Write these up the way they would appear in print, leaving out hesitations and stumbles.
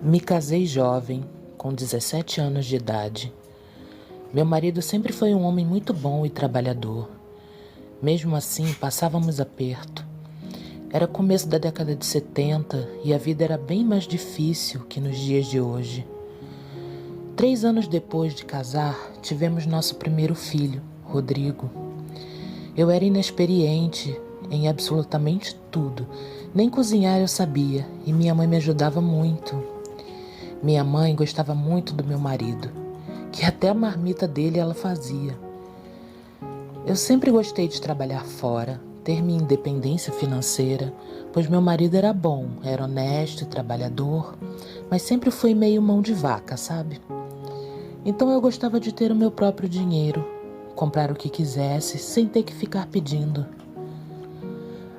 Me casei jovem, com 17 anos de idade. Meu marido sempre foi um homem muito bom e trabalhador. Mesmo assim, passávamos aperto. Era começo da década de 70 e a vida era bem mais difícil que nos dias de hoje. 3 anos depois de casar, tivemos nosso primeiro filho, Rodrigo. Eu era inexperiente em absolutamente tudo. Nem cozinhar eu sabia e minha mãe me ajudava muito. Minha mãe gostava muito do meu marido, que até a marmita dele ela fazia. Eu sempre gostei de trabalhar fora, ter minha independência financeira, pois meu marido era bom, era honesto e trabalhador, mas sempre foi meio mão de vaca, sabe? Então eu gostava de ter o meu próprio dinheiro, comprar o que quisesse, sem ter que ficar pedindo.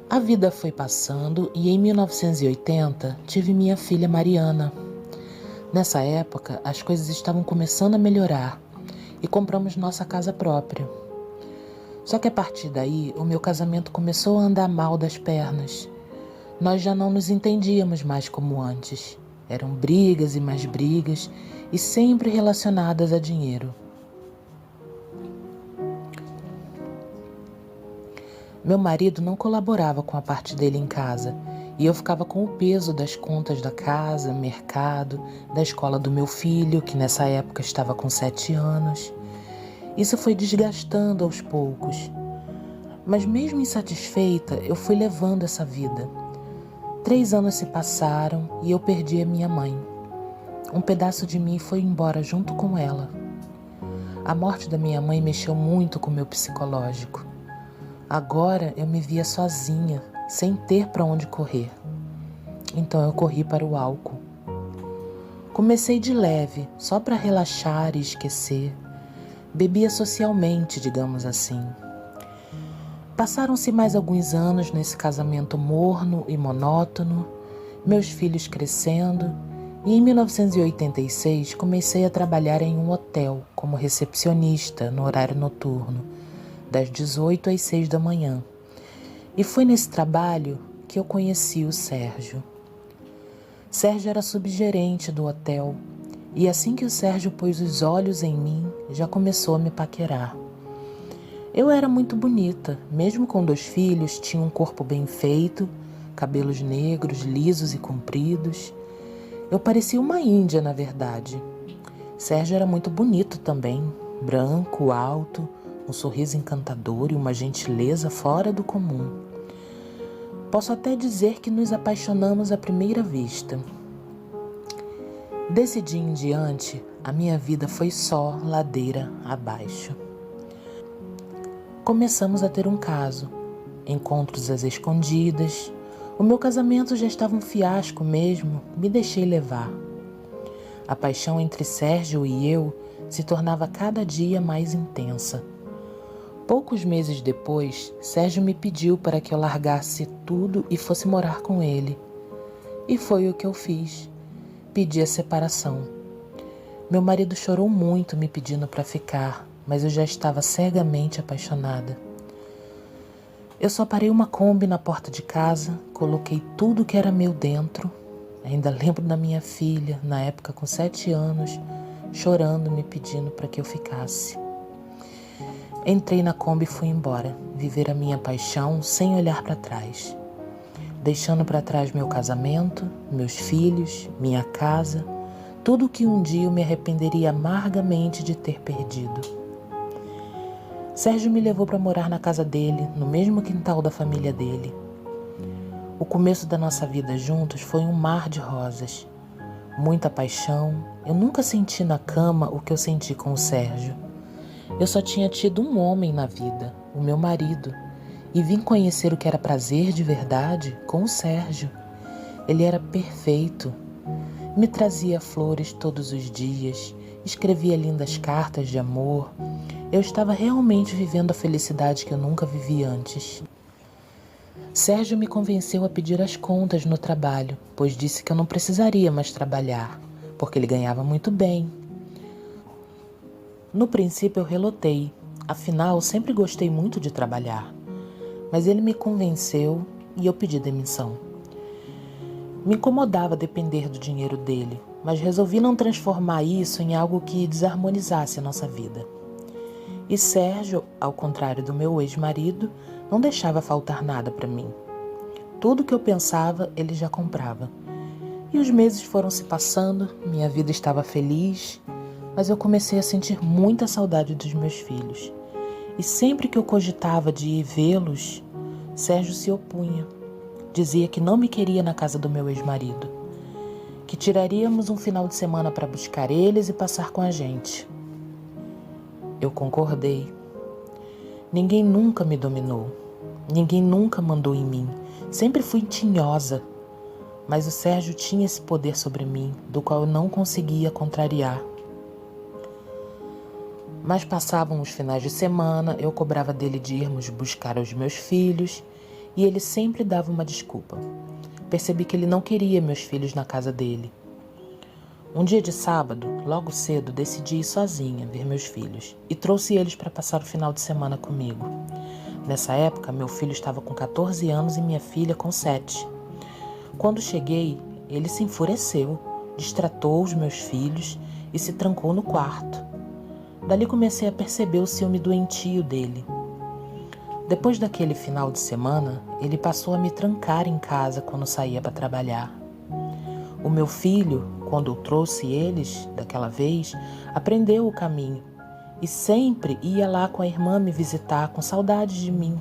A vida foi passando e em 1980 tive minha filha Mariana. Nessa época, as coisas estavam começando a melhorar e compramos nossa casa própria. Só que a partir daí, o meu casamento começou a andar mal das pernas. Nós já não nos entendíamos mais como antes. Eram brigas e mais brigas e sempre relacionadas a dinheiro. Meu marido não colaborava com a parte dele em casa e eu ficava com o peso das contas da casa, mercado, da escola do meu filho, que nessa época estava com 7 anos. Isso foi desgastando aos poucos. Mas mesmo insatisfeita, eu fui levando essa vida. 3 anos se passaram e eu perdi a minha mãe. Um pedaço de mim foi embora junto com ela. A morte da minha mãe mexeu muito com o meu psicológico. Agora eu me via sozinha, sem ter para onde correr. Então eu corri para o álcool. Comecei de leve, só para relaxar e esquecer. Bebia socialmente, digamos assim. Passaram-se mais alguns anos nesse casamento morno e monótono, meus filhos crescendo, e em 1986 comecei a trabalhar em um hotel como recepcionista no horário noturno, das 18 às 6 da manhã. E foi nesse trabalho que eu conheci o Sérgio. Sérgio era subgerente do hotel, e assim que o Sérgio pôs os olhos em mim, já começou a me paquerar. Eu era muito bonita, mesmo com 2 filhos, tinha um corpo bem feito, cabelos negros, lisos e compridos. Eu parecia uma índia, na verdade. Sérgio era muito bonito também, branco, alto, um sorriso encantador e uma gentileza fora do comum. Posso até dizer que nos apaixonamos à primeira vista. Desse dia em diante, a minha vida foi só ladeira abaixo. Começamos a ter um caso, encontros às escondidas. O meu casamento já estava um fiasco mesmo, me deixei levar. A paixão entre Sérgio e eu se tornava cada dia mais intensa. Poucos meses depois, Sérgio me pediu para que eu largasse tudo e fosse morar com ele. E foi o que eu fiz. Pedi a separação. Meu marido chorou muito me pedindo para ficar, mas eu já estava cegamente apaixonada. Eu só parei uma Kombi na porta de casa, coloquei tudo que era meu dentro. Ainda lembro da minha filha, na época com 7 anos, chorando me pedindo para que eu ficasse. Entrei na Kombi e fui embora, viver a minha paixão sem olhar para trás. Deixando para trás meu casamento, meus filhos, minha casa, tudo que um dia eu me arrependeria amargamente de ter perdido. Sérgio me levou para morar na casa dele, no mesmo quintal da família dele. O começo da nossa vida juntos foi um mar de rosas. Muita paixão, eu nunca senti na cama o que eu senti com o Sérgio. Eu só tinha tido um homem na vida, o meu marido, e vim conhecer o que era prazer de verdade com o Sérgio. Ele era perfeito. Me trazia flores todos os dias, escrevia lindas cartas de amor. Eu estava realmente vivendo a felicidade que eu nunca vivi antes. Sérgio me convenceu a pedir as contas no trabalho, pois disse que eu não precisaria mais trabalhar, porque ele ganhava muito bem. No princípio eu relutei, afinal sempre gostei muito de trabalhar. Mas ele me convenceu e eu pedi demissão. Me incomodava depender do dinheiro dele, mas resolvi não transformar isso em algo que desarmonizasse a nossa vida. E Sérgio, ao contrário do meu ex-marido, não deixava faltar nada para mim. Tudo que eu pensava, ele já comprava. E os meses foram se passando, minha vida estava feliz, mas eu comecei a sentir muita saudade dos meus filhos. E sempre que eu cogitava de ir vê-los, Sérgio se opunha. Dizia que não me queria na casa do meu ex-marido, que tiraríamos um final de semana para buscar eles e passar com a gente. Eu concordei. Ninguém nunca me dominou, ninguém nunca mandou em mim. Sempre fui tinhosa, mas o Sérgio tinha esse poder sobre mim, do qual eu não conseguia contrariar. Mas passavam os finais de semana, eu cobrava dele de irmos buscar os meus filhos, e ele sempre dava uma desculpa. Percebi que ele não queria meus filhos na casa dele. Um dia de sábado, logo cedo, decidi ir sozinha ver meus filhos e trouxe eles para passar o final de semana comigo. Nessa época, meu filho estava com 14 anos e minha filha com 7. Quando cheguei, ele se enfureceu, destratou os meus filhos e se trancou no quarto. Dali comecei a perceber o ciúme doentio dele. Depois daquele final de semana, ele passou a me trancar em casa quando saía para trabalhar. O meu filho, quando eu trouxe eles, daquela vez, aprendeu o caminho e sempre ia lá com a irmã me visitar com saudade de mim.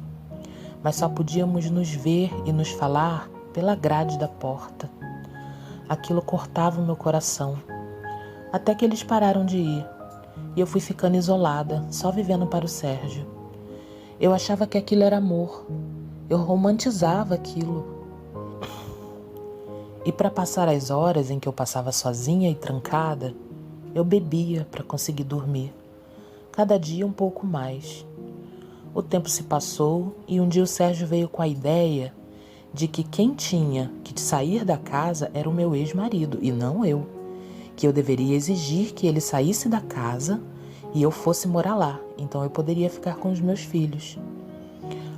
Mas só podíamos nos ver e nos falar pela grade da porta. Aquilo cortava o meu coração, até que eles pararam de ir e eu fui ficando isolada, só vivendo para o Sérgio. Eu achava que aquilo era amor. Eu romantizava aquilo. E para passar as horas em que eu passava sozinha e trancada, eu bebia para conseguir dormir. Cada dia um pouco mais. O tempo se passou e um dia o Sérgio veio com a ideia de que quem tinha que sair da casa era o meu ex-marido e não eu. Que eu deveria exigir que ele saísse da casa e eu fosse morar lá, então eu poderia ficar com os meus filhos.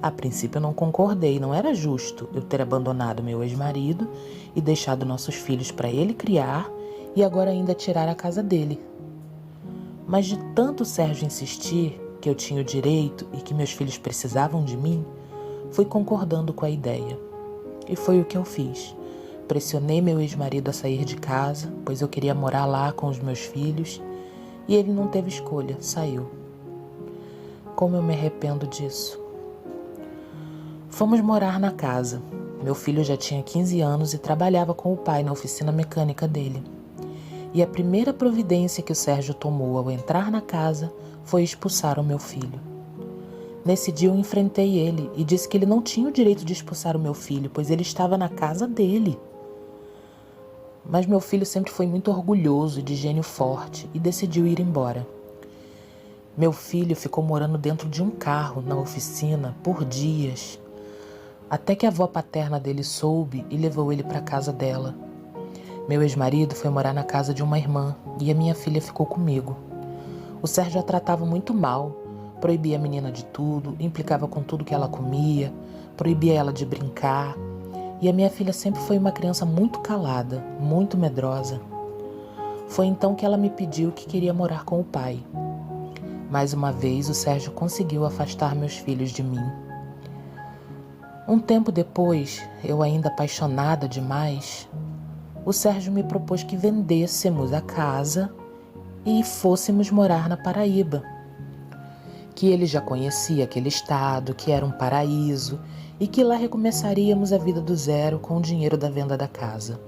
A princípio eu não concordei, não era justo eu ter abandonado meu ex-marido e deixado nossos filhos para ele criar e agora ainda tirar a casa dele. Mas de tanto o Sérgio insistir que eu tinha o direito e que meus filhos precisavam de mim, fui concordando com a ideia. E foi o que eu fiz. Pressionei meu ex-marido a sair de casa, pois eu queria morar lá com os meus filhos, e ele não teve escolha, saiu. Como eu me arrependo disso. Fomos morar na casa. Meu filho já tinha 15 anos e trabalhava com o pai na oficina mecânica dele. E a primeira providência que o Sérgio tomou ao entrar na casa foi expulsar o meu filho. Nesse dia eu enfrentei ele e disse que ele não tinha o direito de expulsar o meu filho, pois ele estava na casa dele. Mas meu filho sempre foi muito orgulhoso e de gênio forte e decidiu ir embora. Meu filho ficou morando dentro de um carro na oficina por dias, até que a avó paterna dele soube e levou ele para a casa dela. Meu ex-marido foi morar na casa de uma irmã e a minha filha ficou comigo. O Sérgio a tratava muito mal, proibia a menina de tudo, implicava com tudo que ela comia, proibia ela de brincar. E a minha filha sempre foi uma criança muito calada, muito medrosa. Foi então que ela me pediu que queria morar com o pai. Mais uma vez, o Sérgio conseguiu afastar meus filhos de mim. Um tempo depois, eu ainda apaixonada demais, o Sérgio me propôs que vendêssemos a casa e fôssemos morar na Paraíba. Que ele já conhecia aquele estado, que era um paraíso, e que lá recomeçaríamos a vida do zero com o dinheiro da venda da casa.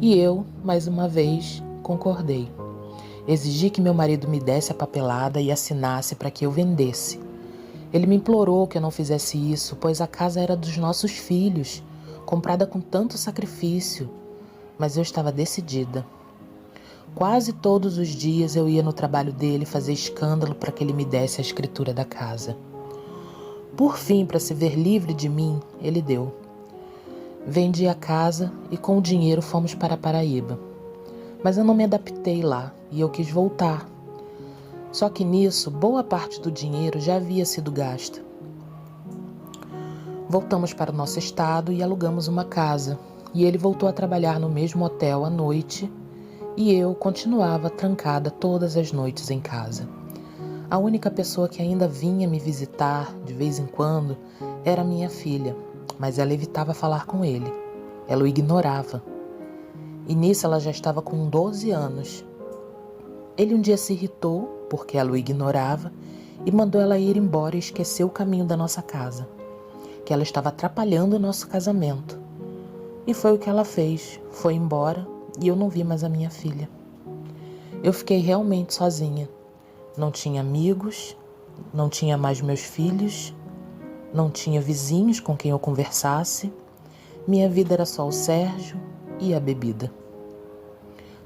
E eu, mais uma vez, concordei. Exigi que meu marido me desse a papelada e assinasse para que eu vendesse. Ele me implorou que eu não fizesse isso, pois a casa era dos nossos filhos, comprada com tanto sacrifício, mas eu estava decidida. Quase todos os dias eu ia no trabalho dele fazer escândalo para que ele me desse a escritura da casa. Por fim, para se ver livre de mim, ele deu. Vendi a casa e com o dinheiro fomos para a Paraíba. Mas eu não me adaptei lá e eu quis voltar. Só que nisso, boa parte do dinheiro já havia sido gasta. Voltamos para o nosso estado e alugamos uma casa, E ele voltou a trabalhar no mesmo hotel à noite e eu continuava trancada todas as noites em casa. A única pessoa que ainda vinha me visitar de vez em quando era minha filha, mas ela evitava falar com ele. Ela o ignorava. E nisso ela já estava com 12 anos. Ele um dia se irritou porque ela o ignorava e mandou ela ir embora e esqueceu o caminho da nossa casa, que ela estava atrapalhando o nosso casamento. E foi o que ela fez, foi embora e eu não vi mais a minha filha. Eu fiquei realmente sozinha. Não tinha amigos, não tinha mais meus filhos, não tinha vizinhos com quem eu conversasse. Minha vida era só o Sérgio e a bebida.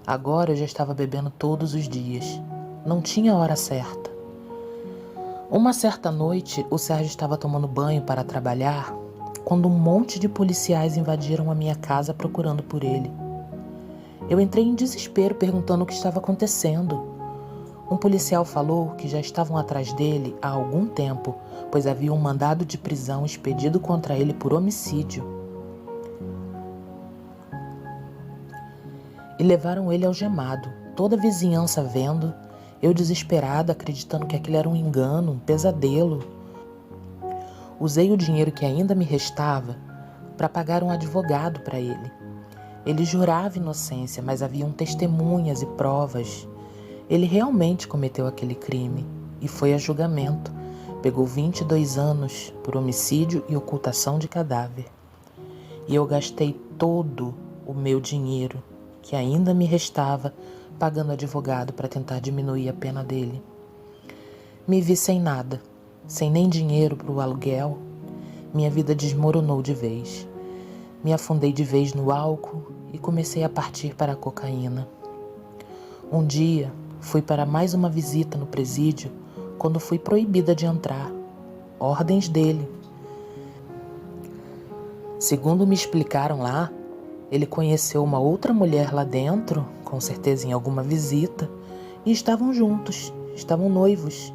Agora eu já estava bebendo todos os dias. Não tinha hora certa. Uma certa noite, o Sérgio estava tomando banho para trabalhar quando um monte de policiais invadiram a minha casa procurando por ele. Eu entrei em desespero perguntando o que estava acontecendo. Um policial falou que já estavam atrás dele há algum tempo, pois havia um mandado de prisão expedido contra ele por homicídio. E levaram ele algemado, toda a vizinhança vendo, eu desesperada, acreditando que aquilo era um engano, um pesadelo. Usei o dinheiro que ainda me restava para pagar um advogado para ele. Ele jurava inocência, mas haviam testemunhas e provas. Ele realmente cometeu aquele crime e foi a julgamento. Pegou 22 anos por homicídio e ocultação de cadáver. E eu gastei todo o meu dinheiro, que ainda me restava, pagando advogado para tentar diminuir a pena dele. Me vi sem nada, sem nem dinheiro para o aluguel. Minha vida desmoronou de vez. Me afundei de vez no álcool e comecei a partir para a cocaína. Um dia, fui para mais uma visita no presídio quando fui proibida de entrar. Ordens dele. Segundo me explicaram lá, ele conheceu uma outra mulher lá dentro, com certeza em alguma visita, e estavam juntos, estavam noivos.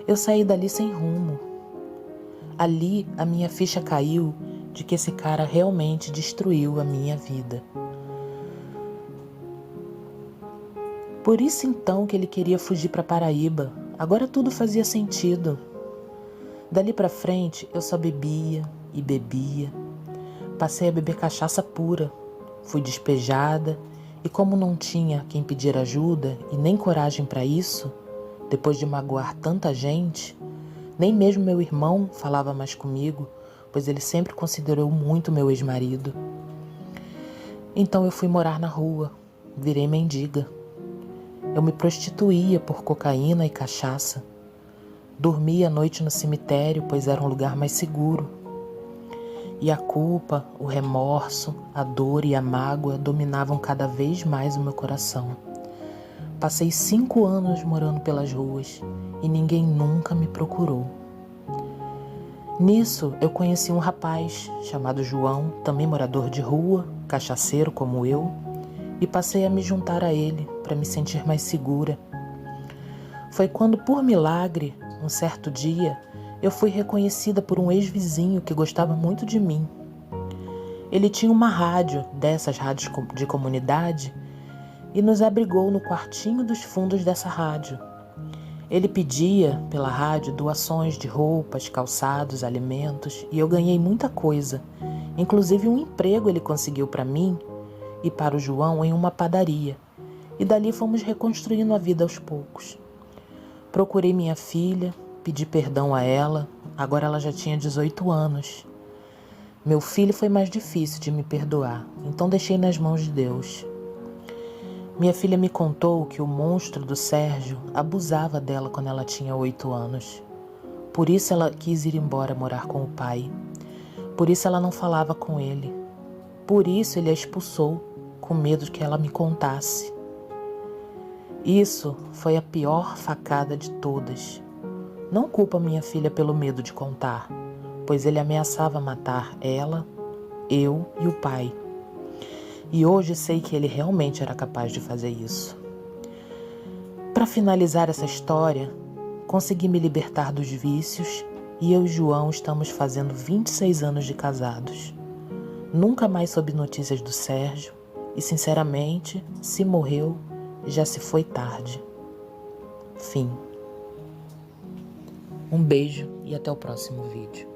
Eu saí dali sem rumo. Ali a minha ficha caiu de que esse cara realmente destruiu a minha vida. Por isso então que ele queria fugir para Paraíba. Agora tudo fazia sentido. Dali para frente eu só bebia e bebia. Passei a beber cachaça pura. Fui despejada e como não tinha quem pedir ajuda e nem coragem para isso, depois de magoar tanta gente, nem mesmo meu irmão falava mais comigo, pois ele sempre considerou muito meu ex-marido. Então eu fui morar na rua, virei mendiga. Eu me prostituía por cocaína e cachaça. Dormia à noite no cemitério, pois era um lugar mais seguro. E a culpa, o remorso, a dor e a mágoa dominavam cada vez mais o meu coração. Passei 5 anos morando pelas ruas e ninguém nunca me procurou. Nisso, eu conheci um rapaz chamado João, também morador de rua, cachaceiro como eu, e passei a me juntar a ele para me sentir mais segura. Foi quando, por milagre, um certo dia, eu fui reconhecida por um ex-vizinho que gostava muito de mim. Ele tinha uma rádio, dessas rádios de comunidade, e nos abrigou no quartinho dos fundos dessa rádio. Ele pedia, pela rádio, doações de roupas, calçados, alimentos, e eu ganhei muita coisa. Inclusive um emprego ele conseguiu para mim e para o João em uma padaria. E dali fomos reconstruindo a vida aos poucos. Procurei minha filha, pedi perdão a ela, agora ela já tinha 18 anos. Meu filho foi mais difícil de me perdoar, então deixei nas mãos de Deus. Minha filha me contou que o monstro do Sérgio abusava dela quando ela tinha 8 anos. Por isso ela quis ir embora morar com o pai. Por isso ela não falava com ele. Por isso ele a expulsou, com medo de que ela me contasse. Isso foi a pior facada de todas. Não culpo a minha filha pelo medo de contar, pois ele ameaçava matar ela, eu e o pai. E hoje sei que ele realmente era capaz de fazer isso. Para finalizar essa história, consegui me libertar dos vícios e eu e João estamos fazendo 26 anos de casados. Nunca mais soube notícias do Sérgio e, sinceramente, se morreu, já se foi tarde. Fim. Um beijo e até o próximo vídeo.